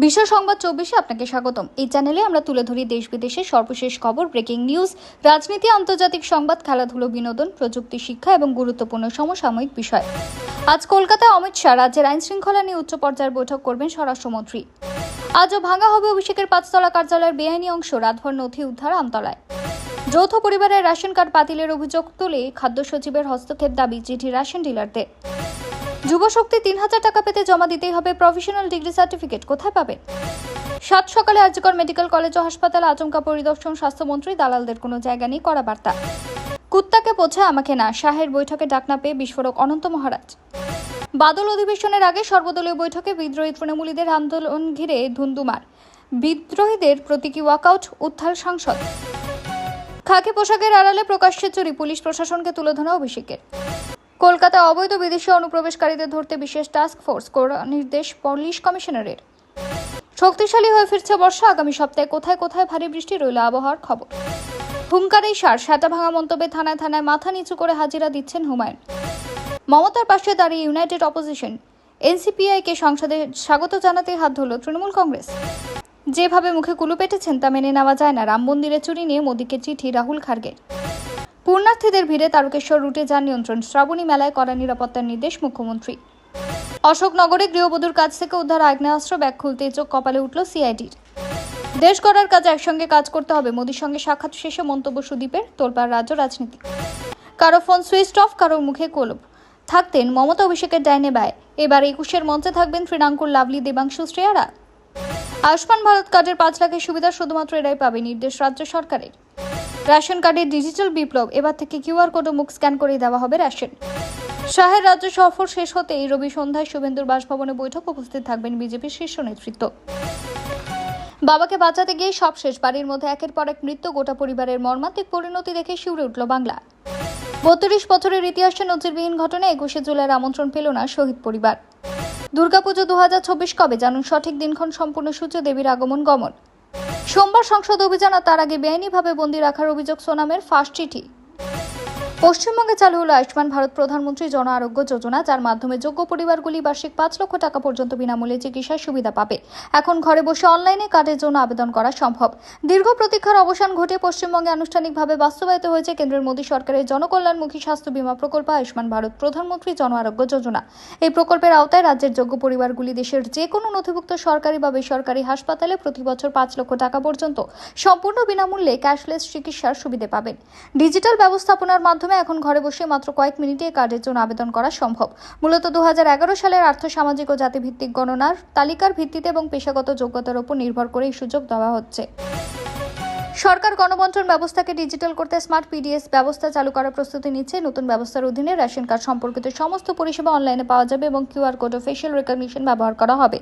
বিশ্ব সংবাদ 24-এ আপনাকে স্বাগতম। এই চ্যানেলে আমরা তুলে ধরি দেশ বিদেশের সর্বশেষ খবর, ব্রেকিং নিউজ, রাজনীতি, আন্তর্জাতিক সংবাদ, খেলাধুলো, বিনোদন, প্রযুক্তি, শিক্ষা এবং গুরুত্বপূর্ণ সমসাময়িক বিষয়। আজ কলকাতায় অমিত শাহ রাজ্যের আইন শৃঙ্খলা নিয়ে উচ্চ পর্যায়ের বৈঠক করবেন স্বরাষ্ট্রমন্ত্রী। আজও ভাঙা হবে অভিষেকের 5তলা কার্যালয়ের বেআইনি অংশ, রাতভর নথি উদ্ধার আমতলায়। যৌথ পরিবারের রেশন কার্ড বাতিলের অভিযোগ তুলে খাদ্য সচিবের হস্তক্ষেপ দাবি চিঠি রেশন ডিলারদের। যুবশক্তি 3000 টাকা পেতে জমা দিতেই হবে প্রফেশনাল ডিগ্রি সার্টিফিকেট, কোথায় পাবেন? 7 সকালে আরজিকর মেডিকেল কলেজ ও হাসপাতালে আচমকা পরিদর্শন স্বাস্থ্যমন্ত্রী, দালালদের কোনো জায়গা নেই, কড়া বার্তা। কুত্তাকে পোছা আমাকে না, শাহের বৈঠকে ডাক না পেয়ে বিস্ফোরক অনন্ত মহারাজ। বাদল অধিবেশনের আগে সর্বদলীয় বৈঠকে বিদ্রোহী তৃণমূলীদের আন্দোলন ঘিরে ধুন্ধুমার, বিদ্রোহীদের প্রতীকী ওয়াকআউট, উত্থাল সাংসদ। খাকি পোশাকের আড়ালে প্রকাশ্যে চুরি, পুলিশ প্রশাসনকে তুলোধনা অভিষেকের। কলকাতা অবৈধ বিদেশি অনুপ্রবেশকারীদের ধরতে বিশেষ টাস্ক ফোর্স, কড়া নির্দেশ পুলিশ কমিশনারের। শক্তিশালী হয়ে ফিরছে বর্ষা, আগামী সপ্তাহে কোথায় কোথায় ভারী বৃষ্টি, রইল আবহাওয়ার খবর। হুঙ্কারেই সার, সাঁটা ভাঙা মন্তব্যে থানায় থানায় মাথা নিচু করে হাজিরা দিচ্ছেন হুমায়ুন। মমতার পাশে দাঁড়িয়ে ইউনাইটেড অপোজিশন, এনসিপিআইকে সংসদে স্বাগত জানাতে হাত ধরল তৃণমূল কংগ্রেস। যেভাবে মুখে কুলু পেটেছেন তা মেনে নেওয়া যায় না, রাম মন্দিরে চুরি নিয়ে মোদীকে চিঠি রাহুল খার্গের। পূর্ণার্থীদের ভিড়ে তারকেশ্বর রুটে যান নিয়ন্ত্রণ, শ্রাবণী মেলায় কড়া নিরাপত্তার নির্দেশ মুখ্যমন্ত্রী। অশোকনগরে গৃহবধূর কাছ থেকে উদ্ধার আগ্নেয়াস্ত্র, ব্যাগ খুলতেই চোখ কপালে উঠল সিআইডির। দেশ গড়ার কাজে একসঙ্গে কাজ করতে হবে, মোদীর সঙ্গে সাক্ষাৎ শেষে মন্তব্য সুদীপের। তোলপাড় রাজ্য রাজনীতি, কারো ফোন সুইচ অফ, কারোর মুখে কলব। থাকতেন মমতা অভিষেকের ডাইনে বায়। এবার 21-এর মঞ্চে থাকবেন তৃণাঙ্কুর, লাভলি, দেবাংশু, শ্রেয়ারা। আয়ুষ্মান ভারত কার্ডের 5 লাখের সুবিধা শুধুমাত্র এরাই পাবে, নির্দেশ রাজ্য সরকারের। রেশন কার্ডের ডিজিটাল বিপ্লব, এবার থেকে কিউআর কোড ও মুখ স্ক্যান করে দেওয়া হবে রেশন। শাহের রাজ্য সফর শেষ হতেই রবি সন্ধ্যায় শুভেন্দুর বাসভবনে বৈঠক, উপস্থিত থাকবেন বিজেপির শীর্ষ নেতৃত্ব। বাবাকে বাঁচাতে গিয়ে সব শেষ, বাড়ির মধ্যে একের পর এক মৃত্যু, গোটা পরিবারের মর্মান্তিক পরিণতি দেখে শিউরে উঠল বাংলা। 32 বছরের ইতিহাসে নজিরবিহীন ঘটনা, 21শে জুলাইয়ের আমন্ত্রণ পেল না শহীদ পরিবার। দুর্গাপুজো 2024 কবে জানুন সঠিক দিনক্ষণ, সম্পূর্ণ সূর্য দেবীর আগমন গমন। সোমবার সংসদ অভিযান, আর তার আগে বেআইনিভাবে বন্দী রাখার অভিযোগ সোনামের ফাঁস চিঠি। পশ্চিমবঙ্গে চালু হলো আয়ুষ্মান ভারত প্রধানমন্ত্রী জন আরোগ্য যোজনা, যার মাধ্যমে যোগ্য পরিবারগুলি বার্ষিক 5 লক্ষ টাকা পর্যন্ত বিনামূল্যে চিকিৎসার সুবিধা পাবে। এখন ঘরে বসে অনলাইনে কার্ডের জন্য আবেদন করা সম্ভব। দীর্ঘ প্রতীক্ষার অবসান ঘটে পশ্চিমবঙ্গে আনুষ্ঠানিকভাবে বাস্তবায়িত হয়েছে কেন্দ্রের মোদী সরকারের জনকল্যাণমুখী স্বাস্থ্য বীমা প্রকল্প আয়ুষ্মান ভারত প্রধানমন্ত্রী জন আরোগ্য যোজনা। এই প্রকল্পের আওতায় রাজ্যের যোগ্য পরিবারগুলি দেশের যে কোনো নথিভুক্ত সরকারি বা বেসরকারি হাসপাতালে প্রতি বছর 5 লক্ষ টাকা পর্যন্ত সম্পূর্ণ বিনামূল্যে ক্যাশলেস চিকিৎসার সুবিধা পাবেন। ডিজিটাল ব্যবস্থাপনার মাধ্যমে এখন ঘরে বসে মাত্র কয়েক মিনিটে কার্ডের জন্য আবেদন করা সম্ভব। মূলত 2011 সালের আর্থ সামাজিক ও জাতিভিত্তিক গণনার তালিকার ভিত্তিতে এবং পেশাগত যোগ্যতার উপর নির্ভর করে এই সুযোগ দেওয়া হচ্ছে। সরকার গণবন্টন ব্যবস্থাকে ডিজিটাল করতে স্মার্ট পিডিএস ব্যবস্থা চালু করার প্রস্তুতি নিচ্ছে। নতুন ব্যবস্থার অধীনে রেশন কার্ড সম্পর্কিত সমস্ত পরিষেবা অনলাইনে পাওয়া যাবে এবং কিউআর কোড ও ফেশিয়াল রেকগনিশন ব্যবহার করা হবে।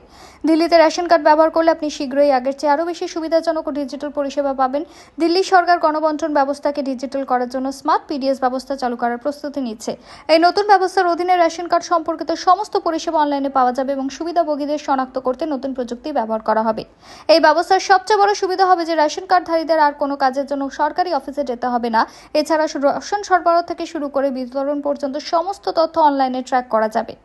দিল্লিতে রেশন কার্ড ব্যবহার করলে আপনি শীঘ্রই আগের চেয়ে আরও বেশি সুবিধাজনক ও ডিজিটাল পরিষেবা পাবেন। দিল্লি সরকার গণবন্টন ব্যবস্থাকে ডিজিটাল করার জন্য স্মার্ট পিডিএস ব্যবস্থা চালু করার প্রস্তুতি নিচ্ছে। এই নতুন ব্যবস্থার অধীনে রেশন কার্ড সম্পর্কিত সমস্ত পরিষেবা অনলাইনে পাওয়া যাবে এবং সুবিধাভোগীদের শনাক্ত করতে নতুন প্রযুক্তি ব্যবহার করা হবে। এই ব্যবস্থার সবচেয়ে বড় সুবিধা হবে যে রেশন কার্ডধারীদের আর কোনো কাজের জন্য সরকারি অফিসে যেতে হবে না। এছাড়া রেশন সরবরাহ থেকে শুরু করে বিতরণ পর্যন্ত সমস্ত তথ্য অনলাইনে ট্র্যাক করা যাবে।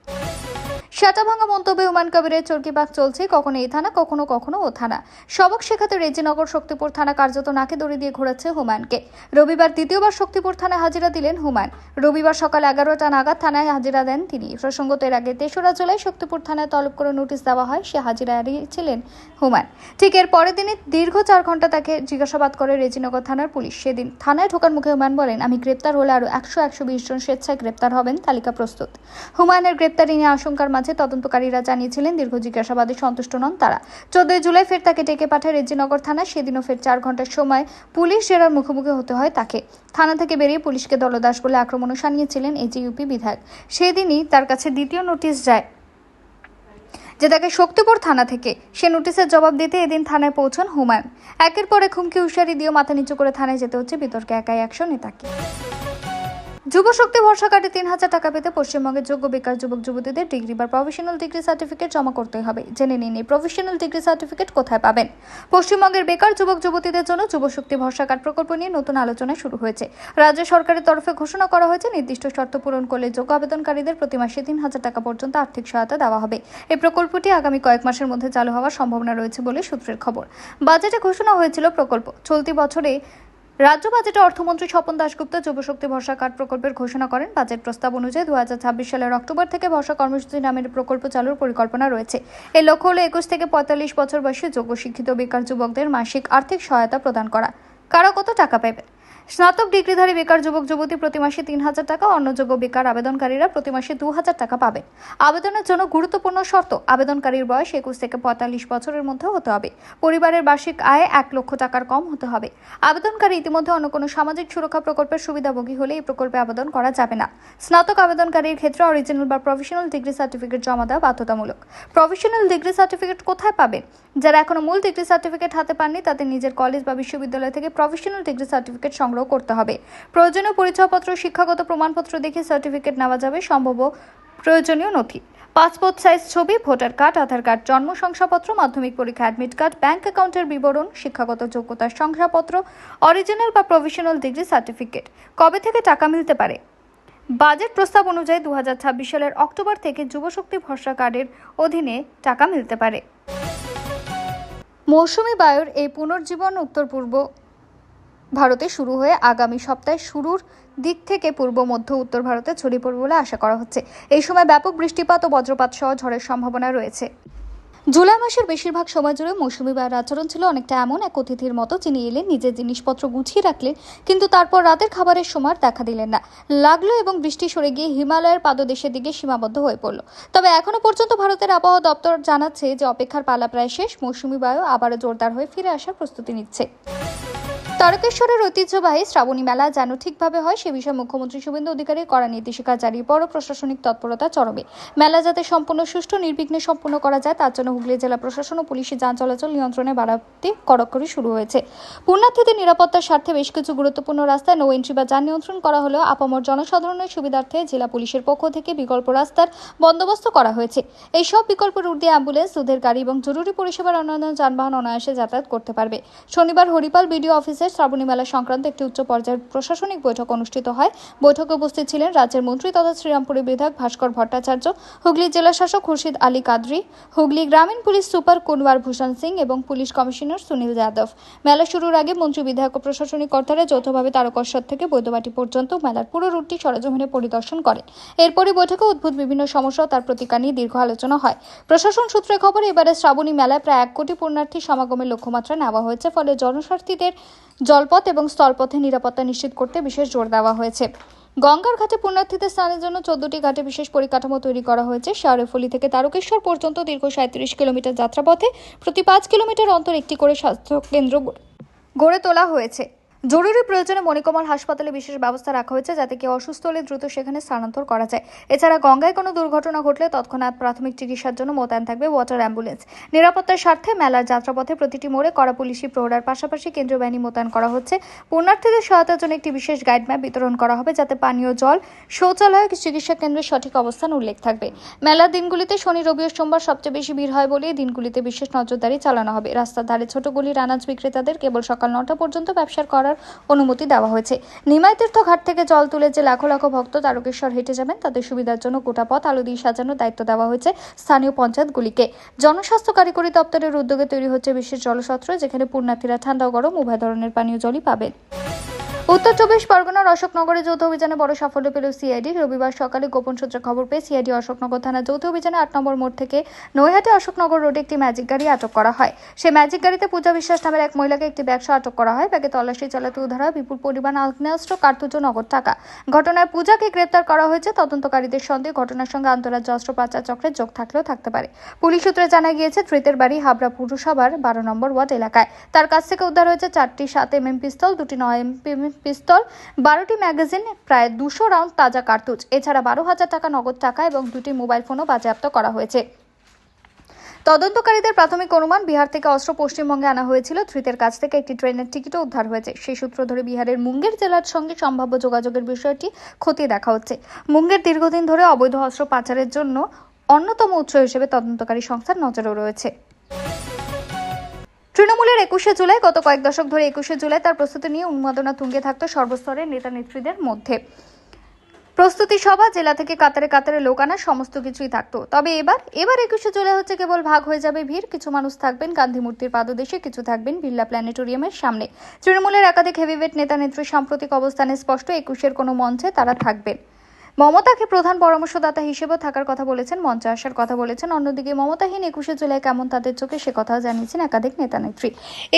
শাটাভাঙা মন্তব্যে হুমায়ুন কবিরের চরকিবাক চলছে, কখনো এই থানা, কখনো ও থানা। সবক শেখাতে রেজিনগর শক্তিপুর থানা কার্যত নাকে দড়ি দিয়ে ঘোরাচ্ছে হুমায়ুনকে। রবিবার দ্বিতীয়বার শক্তিপুর থানায় হাজিরা দিলেন হুমায়ুন। রবিবার সকাল 11টা নাগাদ থানায় হাজিরা দেন তিনি। প্রসঙ্গত, এর আগে 3রা জুলাই শক্তিপুর থানায় তলব করে নোটিশ দেওয়া হয়, সে হাজিরা এড়িয়েছিলেন হুমায়ুন। ঠিক এর পরের দিনই দীর্ঘ 4 ঘন্টা তাকে জিজ্ঞাসাবাদ করে রেজিনগর থানার পুলিশ। সেদিন থানায় ঢোকার মুখে হুমায়ুন বলেন, আমি গ্রেপ্তার হলে আরও 100-120 জন স্বেচ্ছায় গ্রেপ্তার হবেন, তালিকা প্রস্তুত। হুমায়ুনের গ্রেপ্তারি নিয়ে আশঙ্কার মাঝে তদন্তকারীরা জানিয়েছিলেন দীর্ঘ জিজ্ঞাসাবাদে সন্তুষ্ট নন তারা। 14 জুলাই ফের তাকে ডেকে পাঠায় রেজিনগর থানা। সেদিনও ফের 4 ঘন্টার সময় পুলিশ জেরার মুখোমুখি হতে হয় তাকে। থানা থেকে বেরিয়ে পুলিশকে দলদাস বলে আক্রমণও শানিয়েছিলেন এজিইউপি বিধায়ক। সেদিনই তার কাছে দ্বিতীয় নোটিশ যায় যে তাকে শক্তিপুর থানা থেকে। সে নোটিশের জবাব দিতে এদিন থানায় পৌঁছান হুমায়ুন। একের পর এক হুমকি হুঁশিয়ারি দিয়েও মাথা নিচু করে থানায় যেতে হচ্ছে বিতর্কে একাই 100 নেতাকে। যুবশক্তি ভরসা কার্ডে ৩,০০০ টাকা পেতে পশ্চিমবঙ্গের যোগ্য বেকার যুবক যুবতীদের ডিগ্রি বা প্রফেশনাল ডিগ্রি সার্টিফিকেট জমা করতে হবে। জেনে নিন এই প্রফেশনাল ডিগ্রি সার্টিফিকেট কোথায় পাবেন। পশ্চিমবঙ্গের বেকার যুবক যুবতীদের জন্য যুবশক্তি ভরসা কার্ড প্রকল্প নিয়ে নতুন আলোচনা শুরু হয়েছে। রাজ্য সরকারের তরফে ঘোষণা করা হয়েছে, নির্দিষ্ট শর্ত পূরণ করলে যোগ্য আবেদনকারীদের প্রতি মাসে ৩,০০০ টাকা পর্যন্ত আর্থিক সহায়তা দেওয়া হবে। এই প্রকল্পটি আগামী কয়েক মাসের মধ্যে চালু হওয়ার সম্ভাবনা রয়েছে বলে সূত্রের খবর। বাজেটে ঘোষণা হয়েছিল প্রকল্প চলতি বছরে রাজ্য বাজেটে অর্থমন্ত্রী স্বপন দাশগুপ্ত যুবশক্তি ভরসা কার্ড প্রকল্পের ঘোষণা করেন। বাজেট প্রস্তাব অনুযায়ী 2026 সালের অক্টোবর থেকে ভরসা কর্মসূচি নামের প্রকল্প চালুর পরিকল্পনা রয়েছে। এর লক্ষ্য হল 21 থেকে 45 বছর বয়সী যোগ্য শিক্ষিত বেকার যুবকদের মাসিক আর্থিক সহায়তা প্রদান করা। কারা কত টাকা পাবে? স্নাতক ডিগ্রিধারী বেকার যুবক যুবতী প্রতি মাসে ৩,০০০ টাকা, অন্য যোগ্য বেকার আবেদনকারীরা প্রতি মাসে ২,০০০ টাকা পাবেন। আবেদনের জন্য গুরুত্বপূর্ণ শর্ত: আবেদনকারীর বয়স 21 থেকে 45 বছরের মধ্যে হতে হবে। পরিবারের বার্ষিক আয় 1 লক্ষ টাকার কম হতে হবে। আবেদনকারী ইতিমধ্যে অন্য কোনো সামাজিক সুরক্ষা প্রকল্পের সুবিধাভোগী হলে এই প্রকল্পে আবেদন করা যাবে না। স্নাতক আবেদনকারীর ক্ষেত্রে অরিজিনাল বা প্রফেশনাল ডিগ্রি সার্টিফিকেট জমা দেওয়া বাধ্যতামূলক। প্রফেশনাল ডিগ্রি সার্টিফিকেট কোথায় পাবেন? যারা এখনো মূল ডিগ্রি সার্টিফিকেট হাতে পাননি তাদের নিজের কলেজ বা বিশ্ববিদ্যালয় থেকে প্রফেশনাল ডিগ্রি সার্টিফিকেট সংগ্রহ করতে হবে। প্রয়োজনীয় পরিচয়পত্র, শিক্ষাগত প্রমাণপত্র দেখে সার্টিফিকেট নেওয়া যাবে। সম্ভব প্রয়োজনীয় নথি: পাসপোর্ট সাইজ ছবি, ভোটার কার্ড, আধার কার্ড, জন্ম শংসাপত্র, মাধ্যমিক পরীক্ষা অ্যাডমিট কার্ড, ব্যাংক অ্যাকাউন্টের বিবরণ, শিক্ষাগত যোগ্যতার শংসাপত্র, অরিজিনাল বা প্রফেশনাল ডিগ্রি সার্টিফিকেট। কবে থেকে টাকা মিলতে পারে? বাজেট প্রস্তাব অনুযায়ী 2026 সালের অক্টোবর থেকে যুবশক্তি ভরসা কার্ডের অধীনে টাকা মিলতে পারে। মৌসুমী বায়ুর এই পুনর্জীবন উত্তর পূর্ব ভারতে শুরু হয়ে আগামী সপ্তাহে শুরুর দিক থেকে পূর্ব মধ্য উত্তর ভারতে ছড়িয়ে পড়বে বলে আশা করা হচ্ছে। এই সময় ব্যাপক বৃষ্টিপাত ও বজ্রপাত সহ ঝড়ের সম্ভাবনা রয়েছে। জুলাই মাসের বেশিরভাগ সময় জুড়ে মৌসুমী বায়ুর আচরণ ছিল অনেকটা এমন এক অতিথির মতো, যিনি এলেন, নিজের জিনিসপত্র গুছিয়ে রাখলেন, কিন্তু তারপর রাতের খাবারের সময় দেখা দিলেন না। লাগলো এবং বৃষ্টি সরে গিয়ে হিমালয়ের পাদদেশের দিকে সীমাবদ্ধ হয়ে পড়ল। তবে এখনো পর্যন্ত ভারতের আবহাওয়া দপ্তর জানাচ্ছে যে অপেক্ষার পালা প্রায় শেষ। মৌসুমী বায়ু আবারও জোরদার হয়ে ফিরে আসার প্রস্তুতি নিচ্ছে। তারকেশ্বরের ঐতিহ্যবাহী শ্রাবণী মেলা যেন ঠিকভাবে হয় সে বিষয়ে মুখ্যমন্ত্রী শুভেন্দু অধিকারী কড়া নির্দেশিকা জারির পরও প্রশাসনিক তৎপরতা চরমে। মেলা যাতে সম্পূর্ণ সুষ্ঠু নির্বিঘ্নে সম্পন্ন করা যায় তার জন্য হুগলি জেলা প্রশাসন ও পুলিশি যান চলাচল নিয়ন্ত্রণে বাড়াতে কড়াকড়ি শুরু হয়েছে। পুণ্যার্থীদের নিরাপত্তার স্বার্থে বেশ কিছু গুরুত্বপূর্ণ রাস্তায় নো এন্ট্রি বা যান নিয়ন্ত্রণ করা হলেও আপামর জনসাধারণের সুবিধার্থে জেলা পুলিশের পক্ষ থেকে বিকল্প রাস্তার বন্দোবস্ত করা হয়েছে। এই সব বিকল্প রুট দিয়ে অ্যাম্বুলেন্স, দুধের গাড়ি এবং জরুরি পরিষেবার অন্যান্য যানবাহন অনায়াসে যাতায়াত করতে পারবে। শনিবার হরিপাল বিডিও অফিসে শ্রাবণী মেলা সংক্রান্ত একটি উচ্চ পর্যায়ের প্রশাসনিক বৈঠক অনুষ্ঠিত হয়। বৈঠকে উপস্থিত ছিলেন রাজ্যের মন্ত্রী তথা শ্রীরামপুরের বিধায়ক ভাস্কর ভট্টাচার্য, হুগলি জেলা শাসক খুরশিদ আলী কাদরি, হুগলি গ্রামীণ পুলিশ সুপার কুনওয়ার ভূষণ সিং এবং পুলিশ কমিশনার সুনীল যাদব। মেলা শুরুর আগে মন্ত্রী, বিধায়ক ও প্রশাসনিক কর্তারা যৌথভাবে তারকেশ্বর থেকে বৈদ্যবাটি পর্যন্ত মেলার পুরো রুটটি সরেজমিনে পরিদর্শন করেন। এরপরই বৈঠকে উদ্ভূত বিভিন্ন সমস্যা ও তার প্রতিকার নিয়ে দীর্ঘ আলোচনা হয়। প্রশাসন সূত্রে খবর, এবারে শ্রাবণী মেলায় প্রায় 1 কোটি পুণ্যার্থী সমাগমের লক্ষ্যমাত্রা নেওয়া হয়েছে। ফলে জনস্বার্থীদের জলপথ এবং স্থলপথে নিরাপত্তা নিশ্চিত করতে বিশেষ জোর দেওয়া হয়েছে। গঙ্গার ঘাটে পুণ্যার্থীদের স্নানের জন্য 14টি ঘাটে বিশেষ পরিকাঠামো তৈরি করা হয়েছে। শেয়ারেফলি থেকে তারকেশ্বর পর্যন্ত দীর্ঘ 37 কিলোমিটার যাত্রাপথে প্রতি 5 কিলোমিটার অন্তর একটি করে স্বাস্থ্য কেন্দ্র গড়ে তোলা হয়েছে। জরুরি প্রয়োজনে মণিকমল হাসপাতালে বিশেষ ব্যবস্থা রাখা হয়েছে যাতে কেউ অসুস্থ হলে দ্রুত সেখানে স্থানান্তর করা যায়। এছাড়া গঙ্গায় কোনো দুর্ঘটনা ঘটলে তৎক্ষণাৎ প্রাথমিক চিকিৎসার জন্য মোতায়েন থাকবে ওয়াটার অ্যাম্বুলেন্স। নিরাপত্তার স্বার্থে মেলার যাত্রাপথে প্রতিটি মোড়ে কড়া পুলিশি প্রহরার পাশাপাশি কেন্দ্রীয় বাহিনী মোতায়েন করা হচ্ছে। পুণ্যার্থীদের সহায়তার জন্য একটি বিশেষ গাইড ম্যাপ বিতরণ করা হবে যাতে পানীয় জল, শৌচালয়, চিকিৎসা কেন্দ্রের সঠিক অবস্থান উল্লেখ থাকবে। মেলার দিনগুলিতে শনি, রবি ও সোমবার সবচেয়ে বেশি ভিড় হয় বলে এই দিনগুলিতে বিশেষ নজরদারি চালানো হবে। রাস্তার ধারে ছোট গলির আনাজ বিক্রেতাদের কেবল সকাল 9টা পর্যন্ত ব্যবসা করার অনুমতি দেওয়া হয়েছে। নিমাইতীর্থ ঘাট থেকে জল তুলে যে লাখো লাখো ভক্ত তারকেশ্বর হেঁটে যাবেন তাদের সুবিধার জন্য গোটা পথ আলো দিয়ে সাজানোর দায়িত্ব দেওয়া হয়েছে স্থানীয় পঞ্চায়েতগুলিকে। জনস্বাস্থ্য কারিগরি দপ্তরের উদ্যোগে তৈরি হচ্ছে বিশেষ জলসত্র, যেখানে পুণ্যার্থীরা ঠান্ডা ও গরম উভয় ধরনের পানীয় জলই পাবেন। উত্তর 24 পরগনার অশোকনগরে যৌথ অভিযানে বড় সাফল্য পেল সিআইডি। রবিবার সকালে গোপন সূত্রে খবর পেয়ে সিআইডি অশোকনগর থানা যৌথ অভিযানে 8 নম্বর মোড় থেকে নৈহাটি অশোকনগর রোডে একটি ম্যাজিক গাড়ি আটক করা হয়। সেই ম্যাজিক গাড়িতে পূজা বিশ্বাস নামের এক মহিলাকে একটি ব্যাগ সহ আটক করা হয়। ব্যাগে তল্লাশি চালাতে উদ্ধার হয় বিপুল পরিমাণ আগ্নেয়াস্ত্র, কার্তুজ ও নগদ টাকা। ঘটনায় পূজাকে গ্রেপ্তার করা হয়েছে। তদন্তকারীদের সন্দেহে ঘটনার সঙ্গে আন্তঃরাজ্য অস্ত্র পাচার চক্রের যোগ থাকলেও থাকতে পারে। পুলিশ সূত্রে জানা গিয়েছে, ধৃতের বাড়ি হাবড়া পুরসভার 12 নম্বর ওয়ার্ড এলাকায়। তার কাছ থেকে উদ্ধার হয়েছে 4টি 7mm পিস্তল, 2টি 9mm পিস্তল, 12টি ম্যাগাজিন, প্রায় 200 রাউন্ড তাজা কার্তুজ। এছাড়া 12,000 টাকা নগদ টাকা এবং 2টি মোবাইল ফোনও বাজেয়াপ্ত করা হয়েছে। তদন্তকারীদের প্রাথমিক অনুমান, বিহার থেকে অস্ত্র পশ্চিমবঙ্গে আনা হয়েছিল। ধৃতের কাছ থেকে একটি ট্রেনের টিকিটও উদ্ধার হয়েছে। সেই সূত্র ধরে বিহারের মুঙ্গের জেলার সঙ্গে সম্ভাব্য যোগাযোগের বিষয়টি খতিয়ে দেখা হচ্ছে। মুঙ্গের দীর্ঘদিন ধরে অবৈধ অস্ত্র পাচারের জন্য অন্যতম উৎস হিসেবে তদন্তকারী সংস্থার নজরেও রয়েছে। তৃণমূলের 21শে জুলাই, গত কয়েক দশক ধরে 21শে জুলাই তার প্রস্তুতি নিয়ে উন্মাদনা তুঙ্গে থাকতো সর্বস্তরের নেতা নেত্রীদের মধ্যে। প্রস্তুতি সভা, জেলা থেকে কাতারে কাতারে লোক আনা, সমস্ত কিছুই থাকতো। তবে এবার 21শে জুলাই হচ্ছে কেবল ভাগ হয়ে যাবে ভিড়। কিছু মানুষ থাকবেন গান্ধী মূর্তির পাদদেশে, কিছু থাকবেন বিড়লা প্ল্যানেটোরিয়ামের সামনে। তৃণমূলের একাধিক হেভিওয়েট নেতা নেত্রীর সাম্প্রতিক অবস্থানে স্পষ্ট, 21শের কোনো মঞ্চে তারা থাকবেন। মমতাকে প্রধান পরামর্শদাতা হিসেবেও থাকার কথা বলেছেন, মঞ্চে আসার কথা বলেছেন। অন্যদিকে মমতাহীন 21শে জুলাই কেমন তাদের চোখে, সে কথা জানিয়েছেন একাধিক নেতা নেত্রী।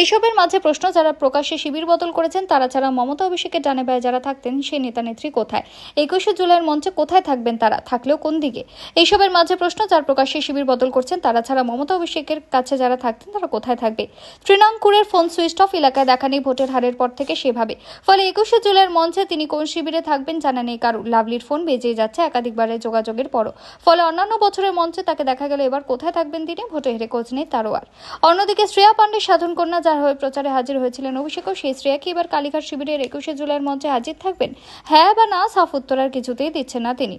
এইসবের মাঝে প্রশ্ন, যারা প্রকাশ্যে শিবির বদল করেছেন তারা ছাড়া মমতা অভিষেকের ডানে বায়ে যারা থাকতেন সেই নেতা নেত্রী কোথায়? 21শে জুলাইয়ের মঞ্চে কোথায় থাকবেন তারা? থাকলেও কোন দিকে? এইসবের মাঝে প্রশ্ন, যারা প্রকাশ্যে শিবির বদল করছেন তারা ছাড়া মমতা অভিষেকের কাছে যারা থাকতেন তারা কোথায় থাকবে? তৃণাঙ্কুরের ফোন সুইচ অফ, এলাকায় দেখা নেই ভোটের হারের পর থেকে সেভাবে। ফলে 21শে জুলাইয়ের মঞ্চে তিনি কোন শিবিরে থাকবেন জানা নেই কারুর। লাভলির ফোন বেজেই যাচ্ছে একাধিকবারের যোগাযোগের পরও। ফলে অন্যান্য বছরের মঞ্চে তাকে দেখা গেল, এবার কোথায় থাকবেন তিনি? ভোটে হেরে খোঁজ নেই তারও আর। অন্যদিকে শ্রেয়া পাণ্ডে সাধন কন্যা, যার হয়ে প্রচারে হাজির হয়েছিলেন অভিষেকও, সেই শ্রেয়া কি এবার কালীঘাট শিবিরের 21শে জুলাইয়ের মঞ্চে হাজির থাকবেন? হ্যাঁ বা না, সাফ উত্তর আর কিছুতেই দিচ্ছেন না তিনি।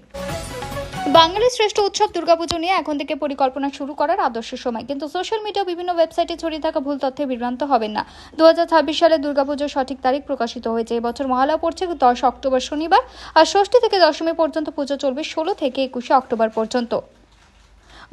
বাঙালির শ্রেষ্ঠ উৎসব দুর্গাপুজো নিয়ে এখন থেকে পরিকল্পনা শুরু করার আদর্শ সময়। কিন্তু সোশ্যাল মিডিয়া বিভিন্ন ওয়েবসাইটে ছড়িয়ে থাকা ভুল তথ্যে বিভ্রান্ত হবেন না। 2026 সালে দুর্গাপুজোর সঠিক তারিখ প্রকাশিত হয়েছে। এবছর মহালয়া পড়ছে 10 অক্টোবর শনিবার, আর ষষ্ঠী থেকে দশমী পর্যন্ত পুজো চলবে 16 থেকে 21শে অক্টোবর পর্যন্ত।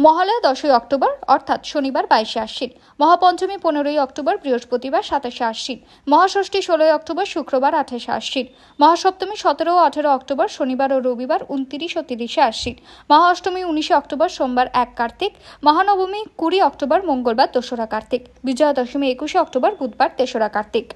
মহালয়া 10ই অক্টোবর অর্থাৎ শনিবার 22শে আশ্বিন, মহাপঞ্চমী 15ই অক্টোবর বৃহস্পতিবার 27শে আশ্বিন, মহাষষ্ঠী 16ই অক্টোবর শুক্রবার 28শে আশ্বিন, মহাসপ্তমী 17 ও 18 অক্টোবর শনিবার ও রবিবার 29 ও 30শে আশ্বিন, মহাঅষ্টমী 19শে অক্টোবর সোমবার 1 কার্তিক, মহানবমী 20 অক্টোবর মঙ্গলবার 2রা কার্তিক, বিজয়া দশমী 21শে অক্টোবর বুধবার 3রা কার্তিক।